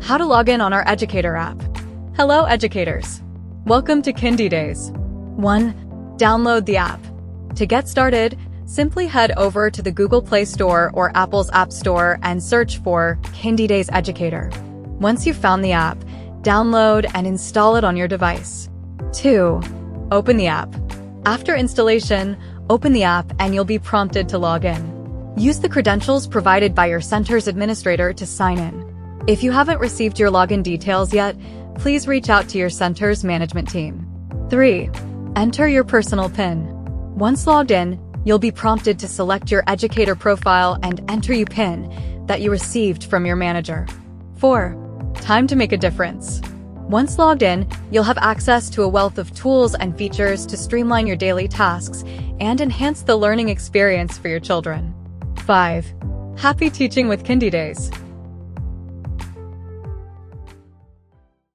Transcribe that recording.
How to log in on our Educator app. Hello, educators. Welcome to Kindiedays. 1. Download the app. To get started, simply head over to the Google Play Store or Apple's App Store and search for Kindiedays Educator. Once you've found the app, download and install it on your device. 2. Open the app. After installation, open the app and you'll be prompted to log in. Use the credentials provided by your center's administrator to sign in. If you haven't received your login details yet, please reach out to your center's management team. 3. Enter your personal PIN. Once logged in, you'll be prompted to select your educator profile and enter your PIN that you received from your manager. 4. Time to make a difference. Once logged in, you'll have access to a wealth of tools and features to streamline your daily tasks and enhance the learning experience for your children. 5. Happy teaching with Kindiedays.